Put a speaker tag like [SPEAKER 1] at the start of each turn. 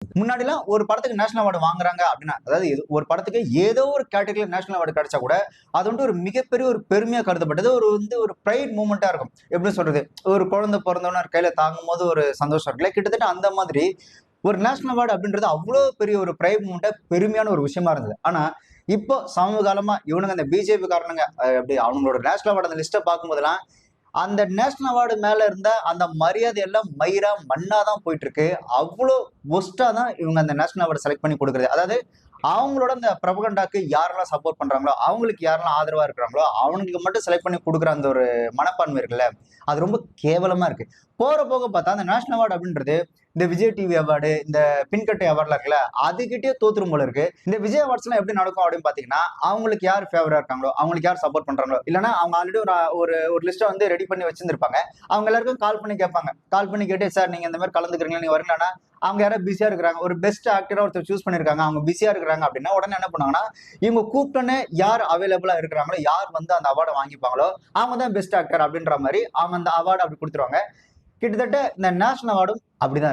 [SPEAKER 1] முன்னாடிலாம் ஒரு படத்துக்கு நேஷனல் அவார்டு வாங்குறாங்க அப்படின்னா, அதாவது ஒரு படத்துக்கு ஏதோ ஒரு கேட்டகரியில நேஷனல் அவார்டு கிடைச்சா கூட, அது வந்து ஒரு மிகப்பெரிய ஒரு பெருமையா கருதப்பட்டது. ஒரு பிரைட் மூமெண்ட்டா இருக்கும். எப்படி சொல்றது? ஒரு குழந்தை பொறந்தோனே கையில தாங்கும்போது ஒரு சந்தோஷம் இருக்குல்ல. கிட்டத்தட்ட அந்த மாதிரி ஒரு நேஷனல் அவார்டு அப்படின்றது அவ்ளோ பெரிய ஒரு பிரைட் மூமெண்ட்டா பெருமையான ஒரு விஷயமா இருந்தது. ஆனா, இப்போ சமீப காலமா இவனுங்க இந்த பிஜேபி காரனுங்க எப்படி அவங்களோட நேஷனல் அவார்டு அந்த லிஸ்ட்ட பார்க்கும்போதெல்லாம் அந்த நேஷனல் அவார்டு மேல இருந்த அந்த மரியாதை எல்லாம் மயிரா, மண்ணா தான் போயிட்டு இருக்கு. அவ்ளோ வொர்ஸ்ட்டா தான் இவங்க அந்த நேஷனல் அவார்ட் செலக்ட் பண்ணி குடுக்குறது. அதாவது அவங்களோட அந்த ப்ரொபகண்டாக்கு யாரெல்லாம் சப்போர்ட் பண்றாங்களோ, அவங்களுக்கு யாரெல்லாம் ஆதரவா இருக்கிறாங்களோ, அவனுங்களுக்கு மட்டும் செலக்ட் பண்ணி குடுக்குற அந்த ஒரு மனப்பான்மை இருக்குல்ல, அது ரொம்ப கேவலமா இருக்கு. போற போக பார்த்தா அந்த நேஷனல் அவார்ட் அப்படின்றது, இந்த விஜய் டிவி அவார்டு, இந்த பின்கட்டை அவார்ட்லாம் இருக்குல்ல, அதுகிட்டயே தோத்துரும் போல இருக்கு. இந்த விஜய் அவார்ட்ஸ்லாம் எப்படி நடக்கும் அப்படின்னு பார்த்தீங்கன்னா, அவங்களுக்கு யார் ஃபேவரா இருக்காங்களோ, அவங்களுக்கு யார் சப்போர்ட் பண்றாங்களோ, இல்லன்னா அவங்க ஆல்ரெடி ஒரு ஒரு ஒரு லிஸ்ட்ட வந்து ரெடி பண்ணி வச்சிருந்திருப்பாங்க. அவங்க எல்லாருக்கும் கால் பண்ணி கேட்பாங்க. கால் பண்ணி கேட்டு, "சார் நீங்க இந்த மாரி கலந்துக்கிறீங்களா? நீங்க வரீங்களான்னா?" அவங்க யாராவது பிஸியா இருக்கிறாங்க. ஒரு பெஸ்ட் ஆக்டரா ஒருத்தர் சூஸ் பண்ணியிருக்காங்க. அவங்க பிஸியா இருக்கிறாங்க அப்படின்னா, உடனே என்ன பண்ணுவாங்கன்னா, இவங்க கூப்பிட்டோனே யார் அவைலபிளா இருக்கிறாங்களோ, யார் வந்து அந்த அவார்ட வாங்கிப்பாங்களோ, அவங்க தான் பெஸ்ட் ஆக்டர் அப்படின்ற மாரி அவங்க அந்த அவார்ட அப்படி குடுத்துருவாங்க. கிட்டத்தட்ட இந்த நேஷனல் அவார்டும் அப்படிதான் இருக்கு.